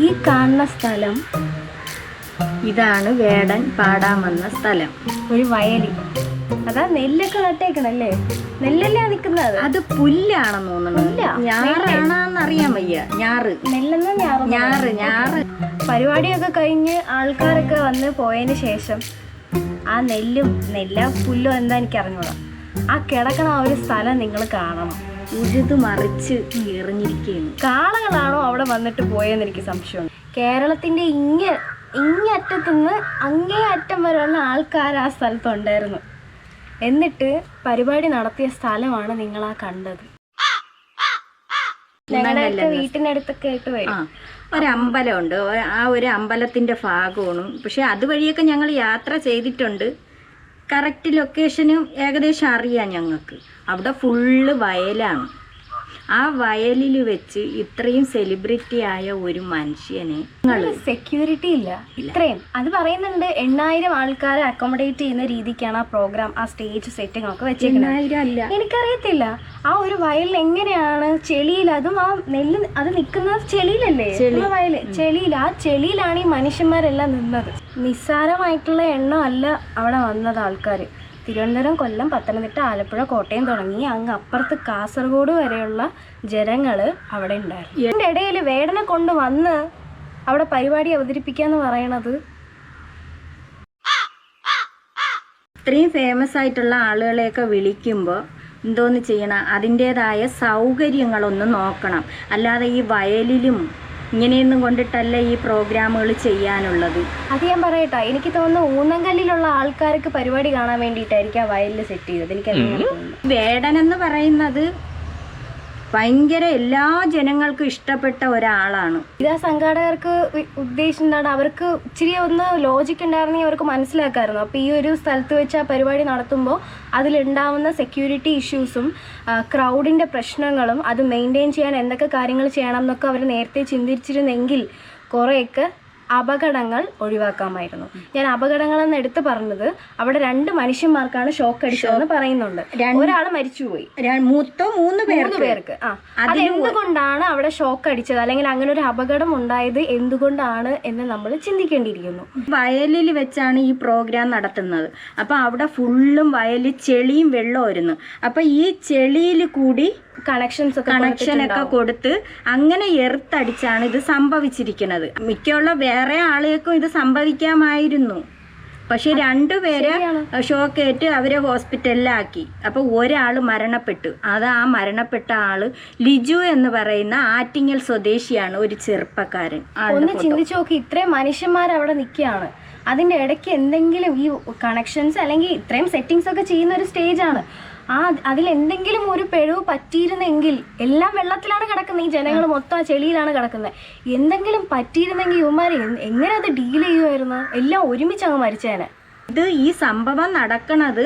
ഈ കാണുന്ന സ്ഥലം ഇതാണ് വേടൻ പാടാൻ വന്ന സ്ഥലം. ഒരു വയലി. അതാ നെല്ലൊക്കെ നട്ടേക്കണല്ലേ? നെല്ലല്ലേ നിക്കുന്നത്? അത് പുല്ലാണെന്ന് തോന്നുന്നു. ഞാറാണെന്നറിയാൻ വയ്യ. ഞാറ്. നെല്ലെന്ന് ഞാറ്. പരിപാടിയൊക്കെ കഴിഞ്ഞ് ആൾക്കാരൊക്കെ വന്ന് പോയതിന് ശേഷം ആ നെല്ല പുല്ലോ എന്താ എനിക്ക് അറിഞ്ഞൂടാ, ആ കിടക്കണ ആ ഒരു സ്ഥലം നിങ്ങൾ കാണണം. ഉഴുത് മറിച്ച് എറിഞ്ഞിരിക്കുകയാണ്. കാളകളാണോ അവിടെ വന്നിട്ട് പോയെന്ന് എനിക്ക് സംശയമുണ്ട്. കേരളത്തിന്റെ ഇങ്ങറ്റത്തുനിന്ന് അങ്ങേ അറ്റം വരെയുള്ള ആൾക്കാർ ആ സ്ഥലത്തുണ്ടായിരുന്നു. എന്നിട്ട് പരിപാടി നടത്തിയ സ്ഥലമാണ് നിങ്ങൾ ആ കണ്ടത്. ഞങ്ങളുടെ വീട്ടിനടുത്തൊക്കെ ആയിട്ട് വരും ഒരമ്പലമുണ്ട്. ആ ഒരു അമ്പലത്തിന്റെ ഭാഗമാണ്. പക്ഷെ അതുവഴിയൊക്കെ ഞങ്ങൾ യാത്ര ചെയ്തിട്ടുണ്ട്. കറക്റ്റ് ലൊക്കേഷനും ഏകദേശം അറിയാം ഞങ്ങൾക്ക്. അവിടെ ഫുള്ള് വയലാണ്. ആ വയലിൽ വെച്ച് ഇത്രയും സെലിബ്രിറ്റി ആയ ഒരു മനുഷ്യനെ സെക്യൂരിറ്റി ഇല്ല ഇത്രയും. അത് പറയുന്നുണ്ട് 8,000 ആൾക്കാരെ അക്കോമഡേറ്റ് ചെയ്യുന്ന രീതിക്കാണ് ആ പ്രോഗ്രാം, ആ സ്റ്റേജ് സെറ്റിംഗ് ഒക്കെ വെച്ചേക്കുന്നത്. എനിക്കറിയത്തില്ല ആ ഒരു വയലിൽ എങ്ങനെയാണ് ചെളിയിൽ, അതും ആ നെല്ല് അത് നിൽക്കുന്നത് ചെളിയിലല്ലേ? വയല് ചെളിയിൽ, ആ ചെളിയിലാണ് ഈ മനുഷ്യന്മാരെല്ലാം നിന്നത്. നിസ്സാരമായിട്ടുള്ള എണ്ണം അല്ല അവിടെ വന്നത് ആൾക്കാർ. തിരുവനന്തപുരം, കൊല്ലം, പത്തനംതിട്ട, ആലപ്പുഴ, കോട്ടയം തുടങ്ങി അങ്ങ് അപ്പുറത്ത് കാസർഗോഡ് വരെയുള്ള ജനങ്ങൾ അവിടെ ഉണ്ടായിരുന്നു. ഇതിൻ്റെ ഇടയിൽ വേടനെ കൊണ്ട് വന്ന് അവിടെ പരിപാടി അവതരിപ്പിക്കാന്ന് പറയണത്. ഇത്രയും ഫേമസ് ആയിട്ടുള്ള ആളുകളെയൊക്കെ വിളിക്കുമ്പോൾ എന്തോന്ന് ചെയ്യണം, അതിൻ്റേതായ സൗകര്യങ്ങളൊന്ന് നോക്കണം. അല്ലാതെ ഈ വയലിലും ഇങ്ങനെയൊന്നും കൊണ്ടിട്ടല്ല ഈ പ്രോഗ്രാമുകൾ ചെയ്യാനുള്ളത്. അത് ഞാൻ പറയട്ടെ, എനിക്ക് തോന്നുന്നു ഊന്നങ്കല്ലിലുള്ള ആൾക്കാർക്ക് പരിപാടി കാണാൻ വേണ്ടിയിട്ടായിരിക്കും ആ വയലിൽ സെറ്റ് ചെയ്തത്. എനിക്ക് വേടൻ എന്ന് പറയുന്നത് ഭയങ്കര എല്ലാ ജനങ്ങൾക്കും ഇഷ്ടപ്പെട്ട ഒരാളാണ്. ഇതാ സംഘാടകർക്ക് ഉദ്ദേശം എന്താണ്, അവർക്ക് ഇച്ചിരി ഒന്ന് ലോജിക്ക് ഉണ്ടായിരുന്നെങ്കിൽ അവർക്ക് മനസ്സിലാക്കാമായിരുന്നു. അപ്പോൾ ഈ ഒരു സ്ഥലത്ത് വെച്ച് ആ പരിപാടി നടത്തുമ്പോൾ അതിലുണ്ടാവുന്ന സെക്യൂരിറ്റി ഇഷ്യൂസും ക്രൗഡിൻ്റെ പ്രശ്നങ്ങളും അത് മെയിൻറ്റെയിൻ ചെയ്യാൻ എന്തൊക്കെ കാര്യങ്ങൾ ചെയ്യണം എന്നൊക്കെ അവർ നേരത്തെ ചിന്തിച്ചിരുന്നെങ്കിൽ കുറേയൊക്കെ അപകടങ്ങൾ ഒഴിവാക്കാമായിരുന്നു. ഞാൻ അപകടങ്ങളെന്ന് എടുത്ത് പറഞ്ഞത് അവിടെ 2 മനുഷ്യന്മാർക്കാണ് ഷോക്ക് അടിച്ചതെന്ന് പറയുന്നുണ്ട്. ഒരാൾ മരിച്ചുപോയി, 3 പേർക്ക്. അതെന്തുകൊണ്ടാണ് അവിടെ ഷോക്ക് അടിച്ചത്, അല്ലെങ്കിൽ അങ്ങനെ ഒരു അപകടം ഉണ്ടായത് എന്തുകൊണ്ടാണ് എന്ന് നമ്മൾ ചിന്തിക്കേണ്ടിയിരിക്കുന്നു. വയലിൽ വെച്ചാണ് ഈ പ്രോഗ്രാം നടത്തുന്നത്. അപ്പം അവിടെ ഫുള്ളും വയലിൽ ചെളിയും വെള്ളമായിരുന്നു. അപ്പം ഈ ചെളിയിൽ കൂടി കണക്ഷനൊക്കെ കൊടുത്ത് അങ്ങനെ എർത്തടിച്ചാണ് ഇത് സംഭവിച്ചിരിക്കുന്നത്. മിക്കുള്ള വേറെ ആളുകൾക്കും ഇത് സംഭവിക്കാമായിരുന്നു. പക്ഷെ 2 പേരെ ഷോക്കേറ്റ് അവരെ ഹോസ്പിറ്റലിലാക്കി. അപ്പോൾ ഒരാൾ മരണപ്പെട്ടു. അത് ആ മരണപ്പെട്ട ആള് ലിജു എന്ന് പറയുന്ന ആറ്റിങ്ങൽ സ്വദേശിയാണ്, ഒരു ചെറുപ്പക്കാരൻ. ഒന്ന് ചിന്തിച്ചു നോക്കി, ഇത്രയും മനുഷ്യന്മാർ അവിടെ നിൽക്കുകയാണ്. അതിൻ്റെ ഇടയ്ക്ക് എന്തെങ്കിലും ഈ കണക്ഷൻസ് അല്ലെങ്കിൽ ഇത്രയും സെറ്റിങ്സ് ഒക്കെ ചെയ്യുന്ന ഒരു സ്റ്റേജാണ്. അതിലെന്തെങ്കിലും ഒരു പിഴവ് പറ്റിയിരുന്നെങ്കിൽ, എല്ലാം വെള്ളത്തിലാണ് കിടക്കുന്നത്, ഈ ജനങ്ങൾ മൊത്തം ആ ചെളിയിലാണ് കിടക്കുന്നത്. എന്തെങ്കിലും പറ്റിയിരുന്നെങ്കിൽ ഇവന്മാർ എങ്ങനെ അത് ഡീൽ ചെയ്യുമായിരുന്നു? എല്ലാം ഒരുമിച്ച് അങ്ങ് മരിച്ചേനെ. ഇത് ഈ സംഭവം നടക്കണത്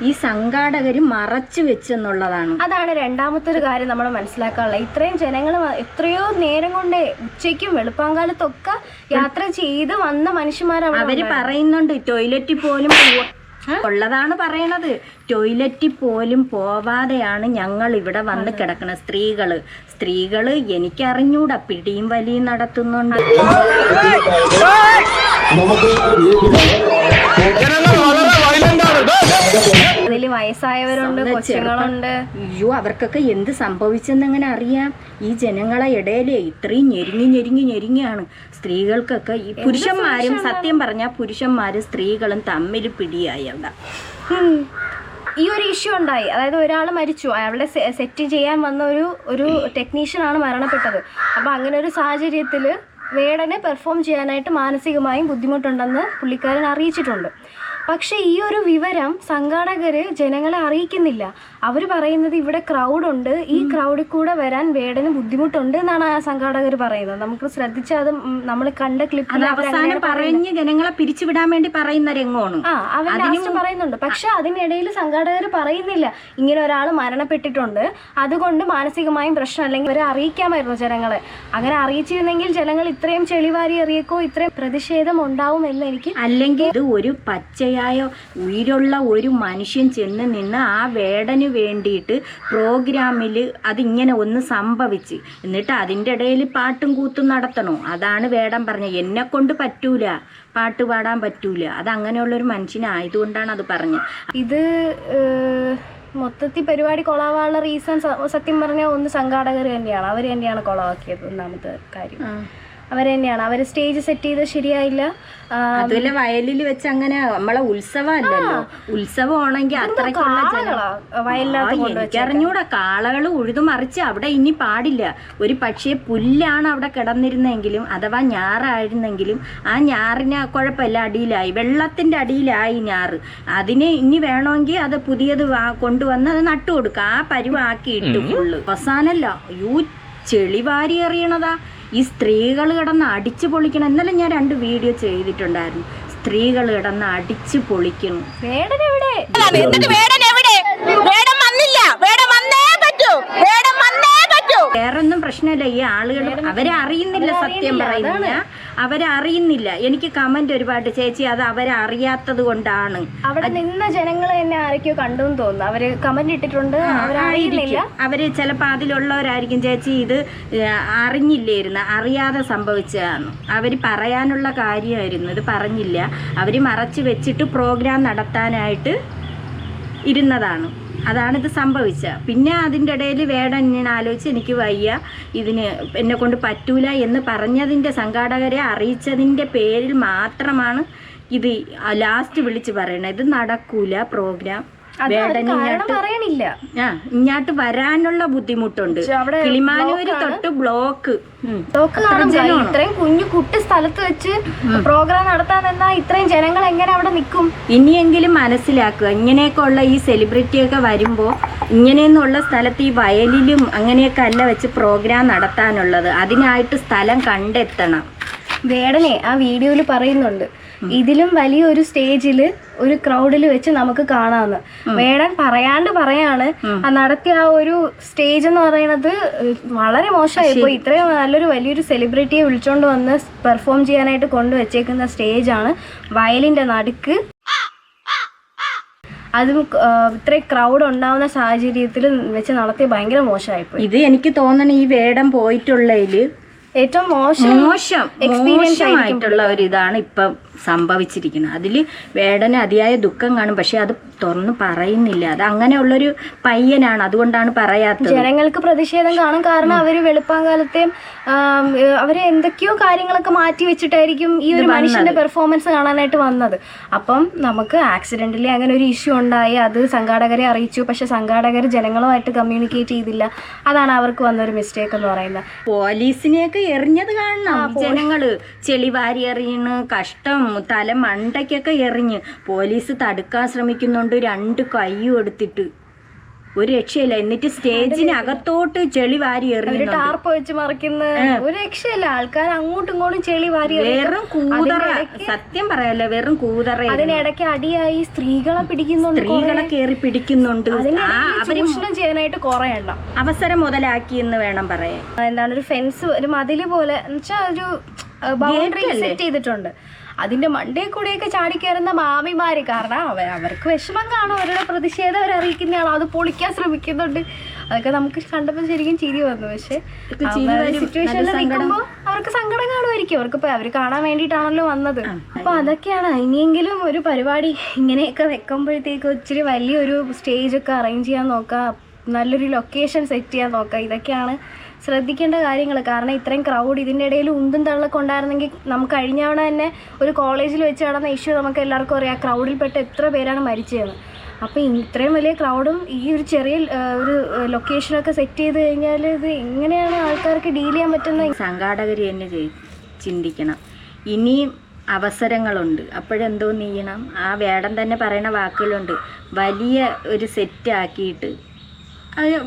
ഈ സംഘാടകർ മറച്ചു വെച്ചെന്നുള്ളതാണ്. അതാണ് രണ്ടാമത്തെ ഒരു കാര്യം നമ്മൾ മനസ്സിലാക്കാനുള്ളത്. ഇത്രയും ജനങ്ങൾ എത്രയോ നേരം കൊണ്ട് ഉച്ചയ്ക്കും വെളുപ്പാങ്കാലത്തൊക്കെ യാത്ര ചെയ്ത് വന്ന മനുഷ്യന്മാർ അവര് പറയുന്നുണ്ട് ടോയ്ലറ്റിൽ പോലും ഉള്ളതാണ് പറയണത്. ടോയ്ലറ്റിൽ പോലും പോവാതെയാണ് ഞങ്ങൾ ഇവിടെ വന്ന് കിടക്കുന്നത്. സ്ത്രീകള് എനിക്കറിഞ്ഞൂടാ, പിടിയും വലിയും നടത്തുന്നുണ്ട്. അതിൽ വയസ്സായവരുണ്ട്, കൊച്ചുങ്ങളുണ്ട്. അയ്യോ, അവർക്കൊക്കെ എന്ത് സംഭവിച്ചെന്നെങ്ങനെ അറിയാം? ഈ ജനങ്ങളെ ഇടയിലെ ഇത്രയും ഞെരുങ്ങിയാണ്. സ്ത്രീകൾക്കൊക്കെ ഈ പുരുഷന്മാരും, സത്യം പറഞ്ഞാൽ പുരുഷന്മാരും സ്ത്രീകളും തമ്മിൽ പിടിയായി അവിടെ. ഈ ഒരു ഇഷ്യൂ ഉണ്ടായി. അതായത് ഒരാൾ മരിച്ചു, അയാളുടെ സെറ്റ് ചെയ്യാൻ വന്ന ഒരു ടെക്നീഷ്യനാണ് മരണപ്പെട്ടത്. അപ്പോൾ അങ്ങനെ ഒരു സാഹചര്യത്തിൽ വേടനെ പെർഫോം ചെയ്യാനായിട്ട് മാനസികമായും ബുദ്ധിമുട്ടുണ്ടെന്ന് പുള്ളിക്കാരൻ അറിയിച്ചിട്ടുണ്ട്. പക്ഷേ ഈ ഒരു വിവരം സംഘാടകർ ജനങ്ങളെ അറിയിക്കുന്നില്ല. അവർ പറയുന്നത് ഇവിടെ ക്രൗഡുണ്ട്, ഈ ക്രൗഡിൽ കൂടെ വരാൻ വേടന് ബുദ്ധിമുട്ടുണ്ട് എന്നാണ് ആ സംഘാടകർ പറയുന്നത്. നമുക്ക് ശ്രദ്ധിച്ചാൽ അത് നമ്മൾ കണ്ട ക്ലിപ്പിൽ പറഞ്ഞ് ജനങ്ങളെ പിരിച്ചുവിടാൻ വേണ്ടി പറയുന്ന രംഗമാണ്. അവർ ലാസ്റ്റ് പറയുന്നുണ്ട്. പക്ഷെ അതിനിടയിൽ സംഘാടകർ പറയുന്നില്ല ഇങ്ങനെ ഒരാൾ മരണപ്പെട്ടിട്ടുണ്ട്, അതുകൊണ്ട് മാനസികമായും പ്രശ്നം, അല്ലെങ്കിൽ അവരെ അറിയിക്കാമായിരുന്നു ജനങ്ങളെ. അങ്ങനെ അറിയിച്ചിരുന്നെങ്കിൽ ജനങ്ങൾ ഇത്രയും ചെളിവാരി എറിയക്കോ ഇത്രയും പ്രതിഷേധം ഉണ്ടാവും എന്ന് എനിക്ക്. അല്ലെങ്കിൽ ഇത് ഒരു പച്ച പ്രായമായ ഉயிருള്ള ഒരു മനുഷ്യൻ ചെന്ന് നിന്ന് ആ വേടന് വേണ്ടിയിട്ട് പ്രോഗ്രാമിൽ അതിങ്ങനെ ഒന്ന് സംഭവിച്ച് എന്നിട്ട് അതിൻ്റെ ഇടയിൽ പാട്ടും കൂത്തും നടത്തണോ? അതാണ് വേടൻ പറഞ്ഞത്. എന്നെ കൊണ്ട് പറ്റൂല, പാട്ട് പാടാൻ പറ്റൂല. അത് അങ്ങനെയുള്ളൊരു മനുഷ്യനായതുകൊണ്ടാണ് അത് പറഞ്ഞത്. ഇത് മൊത്തത്തിൽ പരിപാടി കൊളാവാനുള്ള റീസൺ സത്യം പറഞ്ഞാൽ ഒന്ന് സംഘാടകർ തന്നെയാണ്. അവർ തന്നെയാണ് കൊളവാക്കിയത്. ഒന്നാമത്തെ കാര്യം അവർ തന്നെയാണ്. അവർ സ്റ്റേജ് സെറ്റ് ചെയ്ത് ശരിയായില്ല. അതുപോലെ വയലിൽ വെച്ച് അങ്ങനെ നമ്മളെ ഉത്സവമല്ലല്ലോ. ഉത്സവമാണെങ്കിൽ എനിക്കറിഞ്ഞൂടാ. കാളകൾ ഉഴുതുമറിച്ച് അവിടെ ഇനി പാടില്ല. ഒരു പക്ഷേ പുല്ലാണ് അവിടെ കിടന്നിരുന്നെങ്കിലും അഥവാ ഞാറായിരുന്നെങ്കിലും ആ ഞാറിന് കുഴപ്പമില്ല, അടിയിലായി, വെള്ളത്തിന്റെ അടിയിലായി ഞാറ്. അതിന് ഇനി വേണമെങ്കിൽ അത് പുതിയത് കൊണ്ടുവന്ന് അത് നട്ടുകൊടുക്കുക. ആ പരുവാക്കിയിട്ട് ഫുള്ള് അവസാനല്ല. ചെളി വാരി എറിയണതാ. ഈ സ്ത്രീകൾ കിടന്ന് അടിച്ചു പൊളിക്കണം. ഇന്നലെ ഞാൻ 2 വീഡിയോ ചെയ്തിട്ടുണ്ടായിരുന്നു. സ്ത്രീകൾ കിടന്ന് അടിച്ചു പൊളിക്കണം. വേറൊന്നും പ്രശ്നമില്ല. ഈ ആളുകൾ അവരെ അറിയുന്നില്ല. സത്യം പറയുന്നില്ല, അവരെ അറിയുന്നില്ല. എനിക്ക് കമന്റ് ഒരുപാട്, ചേച്ചി അത് അവരെ അറിയാത്തത് കൊണ്ടാണ്. അവിടെ നിന്ന ജനങ്ങൾ തന്നെ ആരൊക്കെയോ കണ്ടു എന്ന് തോന്നുന്നു. അവര് കമന്റ് ഇട്ടിട്ടുണ്ട്. അവര് ചിലപ്പോൾ അതിലുള്ളവരായിരിക്കും. ചേച്ചി ഇത് അറിഞ്ഞില്ലായിരുന്നു, അറിയാതെ സംഭവിച്ചതാണ്. അവര് പറയാനുള്ള കാര്യമായിരുന്നു, ഇത് പറഞ്ഞില്ല. അവര് മറച്ചു വെച്ചിട്ട് പ്രോഗ്രാം നടത്താനായിട്ട് ഇരുന്നതാണ്. അതാണിത് സംഭവിച്ചത്. പിന്നെ അതിൻ്റെ ഇടയിൽ വേടൻ ഞാൻ ആലോചിച്ച് എനിക്ക് വയ്യ, ഇതിന് എന്നെ കൊണ്ട് പറ്റൂല എന്ന് പറഞ്ഞതിൻ്റെ സംഘാടകരെ അറിയിച്ചതിൻ്റെ പേരിൽ മാത്രമാണ് ഇത് ലാസ്റ്റ് വിളിച്ച് പറയണത്. ഇത് നടക്കൂല പ്രോഗ്രാം. ഇങ്ങോട്ട് വരാനുള്ള ബുദ്ധിമുട്ടുണ്ട്. കിളിമാനൂര് തൊട്ട് ബ്ലോക്ക് ഇത്രയും കുഞ്ഞു കുട്ടി സ്ഥലത്ത് വെച്ച് പ്രോഗ്രാം നടത്താൻ നിന്നാ ഇത്രയും ജനങ്ങൾ എങ്ങനെ അവിടെ നിൽക്കും? ഇനിയെങ്കിലും മനസ്സിലാക്കുക. ഇങ്ങനെയൊക്കെ ഉള്ള ഈ സെലിബ്രിറ്റിയൊക്കെ വരുമ്പോൾ ഇങ്ങനെയൊന്നുള്ള സ്ഥലത്ത് ഈ വയലിലും അങ്ങനെയൊക്കെ അല്ല വെച്ച് പ്രോഗ്രാം നടത്താനുള്ളത്. അതിനായിട്ട് സ്ഥലം കണ്ടെത്തണം. വേടനെ ആ വീഡിയോയിൽ പറയുന്നുണ്ട്, ഇതിലും വലിയൊരു സ്റ്റേജിൽ ഒരു ക്രൗഡിൽ വെച്ച് നമുക്ക് കാണാമെന്ന്. വേടൻ പറയാണ്ട് പറയാണ് നടത്തിയ ആ ഒരു സ്റ്റേജ് എന്ന് പറയുന്നത് വളരെ മോശമായി പോയി. ഇത്രയും നല്ലൊരു വലിയൊരു സെലിബ്രിറ്റിയെ വിളിച്ചോണ്ട് വന്ന് പെർഫോം ചെയ്യാനായിട്ട് കൊണ്ടുവച്ചേക്കുന്ന സ്റ്റേജാണ് വയലിന്റെ നടുക്ക്. അതും ഇത്രയും ക്രൗഡ് ഉണ്ടാവുന്ന സാഹചര്യത്തിൽ വെച്ച് നടത്തി ഭയങ്കര മോശമായിപ്പോയി. ഇത് എനിക്ക് തോന്നണം ഈ വേടൻ പോയിട്ടുള്ളതിൽ ഏറ്റവും മോശമായിട്ടുള്ള ഒരു ഇതാണ് ഇപ്പം സംഭവിച്ചിരിക്കുന്നത്. അതിൽ വേടന് അതിയായ ദുഃഖം കാണും, പക്ഷെ അത് തുറന്ന് പറയുന്നില്ല. അത് അങ്ങനെയുള്ളൊരു പയ്യനാണ്, അതുകൊണ്ടാണ് പറയാത്തത്. ജനങ്ങൾക്ക് പ്രതിഷേധം കാണും. കാരണം അവര് വെളുപ്പാങ്കാലത്തെ അവര് എന്തൊക്കെയോ കാര്യങ്ങളൊക്കെ മാറ്റി വെച്ചിട്ടായിരിക്കും ഈ ഒരു മനുഷ്യന്റെ പെർഫോമൻസ് കാണാനായിട്ട് വന്നത്. അപ്പം നമുക്ക് ആക്സിഡന്റലി അങ്ങനെ ഒരു ഇഷ്യൂ ഉണ്ടായി, അത് സംഘാടകരെ അറിയിച്ചു. പക്ഷെ സംഘാടകർ ജനങ്ങളുമായിട്ട് കമ്മ്യൂണിക്കേറ്റ് ചെയ്തില്ല. അതാണ് അവർക്ക് വന്നൊരു മിസ്റ്റേക്ക് എന്ന് പറയുന്നത്. പോലീസിനെയൊക്കെ എറിഞ്ഞത് കാണണം. ജനങ്ങള് ചെളിവാരി എറിയണ്, കഷ്ടം. തല മണ്ടയ്ക്കൊക്കെ എറിഞ്ഞ് പോലീസ് തടുക്കാൻ ശ്രമിക്കുന്നുണ്ട്, 2 കൈയും എടുത്തിട്ട്. ഒരു രക്ഷയില്ല. എന്നിട്ട് സ്റ്റേജിനകത്തോട്ട് ചെളി വാരി എറിയുന്നു, ടാർപ്പ് വെച്ച് മറിക്കുന്ന ഒരു രക്ഷയില്ല. ആൾക്കാർ അങ്ങോട്ടും ഇങ്ങോട്ടും ചെളി വാരി, വെറും കൂതറ. സത്യം പറയാലോ, വെറും കൂതറ. അതിനിടയ്ക്ക് അടിയായി സ്ത്രീകളെ പിടിക്കുന്നുണ്ട്, സ്ത്രീകളെ കയറി പിടിക്കുന്നുണ്ട്. ചൂഷണം ചെയ്യാനായിട്ട് കുറെ എണ്ണം അവസരം മുതലാക്കി എന്ന് വേണം പറയാൻ. എന്താണ് ഒരു ഫെൻസ്, ഒരു മതില് പോലെ എന്നുവെച്ചാൽ ഒരു ബൗണ്ടറി സെറ്റ് ചെയ്തിട്ടുണ്ട്. അതിന്റെ മണ്ടേ കൂടെയൊക്കെ ചാടിക്കയറുന്ന മാമിമാര്, കാരണം അവർക്ക് വിഷമം കാണും, അവരുടെ പ്രതിഷേധം അവർ അറിയിക്കുന്നതാണ്. അത് പൊളിക്കാൻ ശ്രമിക്കുന്നുണ്ട്. അതൊക്കെ നമുക്ക് കണ്ടപ്പോൾ ശരിക്കും ചിരി വന്നു. പക്ഷെ സിറ്റുവേഷനിൽ നിൽക്കുമ്പോൾ അവർക്ക് സങ്കടം കാണുമായിരിക്കും. അവർ കാണാൻ വേണ്ടിയിട്ടാണല്ലോ വന്നത്. അപ്പൊ അതൊക്കെയാണ്. ഇനിയെങ്കിലും ഒരു പരിപാടി ഇങ്ങനെയൊക്കെ വെക്കുമ്പോഴത്തേക്ക് ഇച്ചിരി വലിയൊരു സ്റ്റേജൊക്കെ അറേഞ്ച് ചെയ്യാൻ നോക്കുക, നല്ലൊരു ലൊക്കേഷൻ സെറ്റ് ചെയ്യാൻ നോക്കുക. ഇതൊക്കെയാണ് ശ്രദ്ധിക്കേണ്ട കാര്യങ്ങൾ. കാരണം ഇത്രയും ക്രൗഡ് ഇതിൻ്റെ ഇടയിൽ ഉന്തും തള്ളൊക്കെ ഉണ്ടായിരുന്നെങ്കിൽ നമുക്ക് കഴിഞ്ഞ തവണ തന്നെ ഒരു കോളേജിൽ വെച്ച് നടന്ന ഇഷ്യൂ നമുക്ക് എല്ലാവർക്കും അറിയാം. ക്രൗഡിൽപ്പെട്ട് എത്ര പേരാണ് മരിച്ചതെന്ന്. അപ്പോൾ ഇത്രയും വലിയ ക്രൗഡും ഈ ഒരു ചെറിയ ഒരു ലൊക്കേഷനൊക്കെ സെറ്റ് ചെയ്ത് കഴിഞ്ഞാൽ ഇത് എങ്ങനെയാണ് ആൾക്കാർക്ക് ഡീൽ ചെയ്യാൻ പറ്റുന്നത്? സംഘാടകർ തന്നെ ചിന്തിക്കണം. ഇനിയും അവസരങ്ങളുണ്ട്. അപ്പോഴെന്തോ ചെയ്യണം? ആ വേടൻ തന്നെ പറയുന്ന വാക്കുകളുണ്ട്, വലിയ ഒരു സെറ്റ് ആക്കിയിട്ട്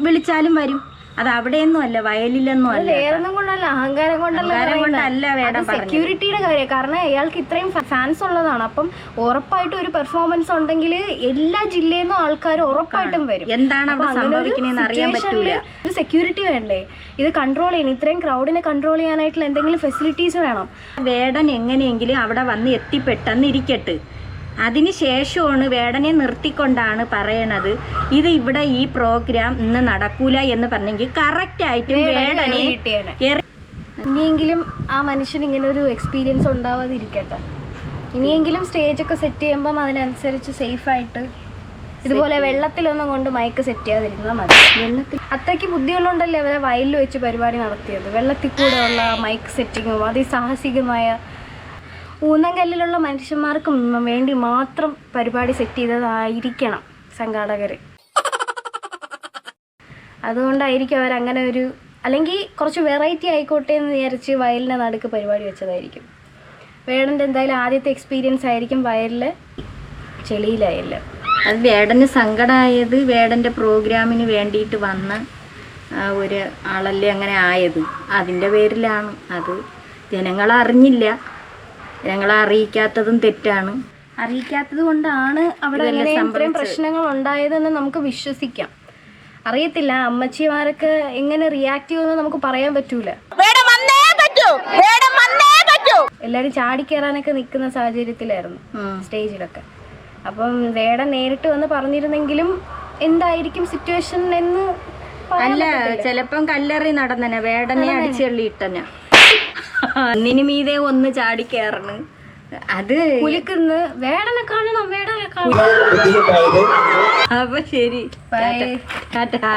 വിളിച്ചാലും വരും. അത് അവിടെയൊന്നും അല്ല, വയലിലൊന്നും അല്ല, വേറൊന്നും കൊണ്ടല്ല, അഹങ്കാരം കൊണ്ടല്ല വേടൻ. സെക്യൂരിറ്റിയുടെ കാര്യം. കാരണം അയാൾക്ക് ഇത്രയും ഫാൻസ് ഉള്ളതാണ്. അപ്പം ഉറപ്പായിട്ടും ഒരു പെർഫോമൻസ് ഉണ്ടെങ്കിൽ എല്ലാ ജില്ലയിൽ നിന്നും ആൾക്കാർ ഉറപ്പായിട്ടും വരും. എന്താണ് അവിടെ സംഭവിക്കുന്നതെന്ന് അറിയാൻ പറ്റൂല. സെക്യൂരിറ്റി വേണ്ടേ ഇത് കൺട്രോൾ ചെയ്യാൻ? ഇത്രയും ക്രൗഡിനെ കൺട്രോൾ ചെയ്യാനായിട്ടുള്ള എന്തെങ്കിലും ഫെസിലിറ്റീസ് വേണം. വേടൻ എങ്ങനെയെങ്കിലും അവിടെ വന്ന് എത്തിപ്പെട്ടെന്നിരിക്കട്ടെ, അതിന് ശേഷമാണ് വേടനെ നിർത്തിക്കൊണ്ടാണ് പറയണത് ഇത് ഇവിടെ ഈ പ്രോഗ്രാം ഇന്ന് നടക്കൂല എന്ന് പറഞ്ഞെങ്കിൽ കറക്റ്റായിട്ടും വേടനെ ഇനിയെങ്കിലും ആ മനുഷ്യന് ഇങ്ങനെ ഒരു എക്സ്പീരിയൻസ് ഉണ്ടാവാതിരിക്കട്ടെ. ഇനിയെങ്കിലും സ്റ്റേജൊക്കെ സെറ്റ് ചെയ്യുമ്പം അതിനനുസരിച്ച് സേഫായിട്ട് ഇതുപോലെ വെള്ളത്തിലൊന്നും കൊണ്ട് മൈക്ക് സെറ്റ് ചെയ്യാതിരുന്നാൽ മതി. വെള്ളത്തിൽ അത്രയ്ക്ക് ബുദ്ധിയുള്ളതുകൊണ്ടല്ലേ അവരെ വയലിൽ വെച്ച് പരിപാടി നടത്തിയത്. വെള്ളത്തിൽ കൂടെയുള്ള മൈക്ക് സെറ്റിങ്ങും അതിസാഹസികമായ ഊന്നങ്കല്ലിലുള്ള മനുഷ്യന്മാർക്ക് വേണ്ടി മാത്രം പരിപാടി സെറ്റ് ചെയ്തതായിരിക്കണം സംഘാടകർ. അതുകൊണ്ടായിരിക്കും അവരങ്ങനെ ഒരു, അല്ലെങ്കിൽ കുറച്ച് വെറൈറ്റി ആയിക്കോട്ടെ എന്ന് വിചാരിച്ച് വയലിൻ്റെ നടുക്ക് പരിപാടി വെച്ചതായിരിക്കും. വേടൻ്റെ എന്തായാലും ആദ്യത്തെ എക്സ്പീരിയൻസ് ആയിരിക്കും വയലിൽ ചെളിയിലായല്ല. അത് വേടന് സങ്കടമായത് വേടൻ്റെ പ്രോഗ്രാമിന് വേണ്ടിയിട്ട് വന്ന ഒരു ആളല്ലേ അങ്ങനെ ആയത്. അതിൻ്റെ പേരിലാണ് അത്. ജനങ്ങളറിഞ്ഞില്ല, ജനങ്ങളെ അറിയിക്കാത്തതും തെറ്റാണ്. അറിയിക്കാത്തത് കൊണ്ടാണ് അവിടെ ഇത്രയും പ്രശ്നങ്ങൾ ഉണ്ടായതെന്ന് നമുക്ക് വിശ്വസിക്കാം. അറിയത്തില്ല അമ്മച്ചിമാരൊക്കെ എങ്ങനെ റിയാക്ട് ചെയ്യുമെന്ന് നമുക്ക് പറയാൻ പറ്റൂല. എല്ലാരും ചാടിക്കയറാനൊക്കെ നിൽക്കുന്ന സാഹചര്യത്തിലായിരുന്നു സ്റ്റേജിലൊക്കെ. അപ്പം വേടൻ നേരിട്ട് വന്ന് പറഞ്ഞിരുന്നെങ്കിലും എന്തായിരിക്കും സിറ്റുവേഷൻ എന്ന് അല്ല, ചിലപ്പം കല്ലെറി നടന്നനെ, വേടനെ അടിച്ചെള്ളിയിട്ടനെ, ഒന്നിനു മീതെ ഒന്ന് ചാടിക്കയറണ്. അത് കുലിക്കുന്ന് വേടനെ കാണണം, വേടനെ കാണണം. അപ്പൊ ശരി, ടാറ്റാ.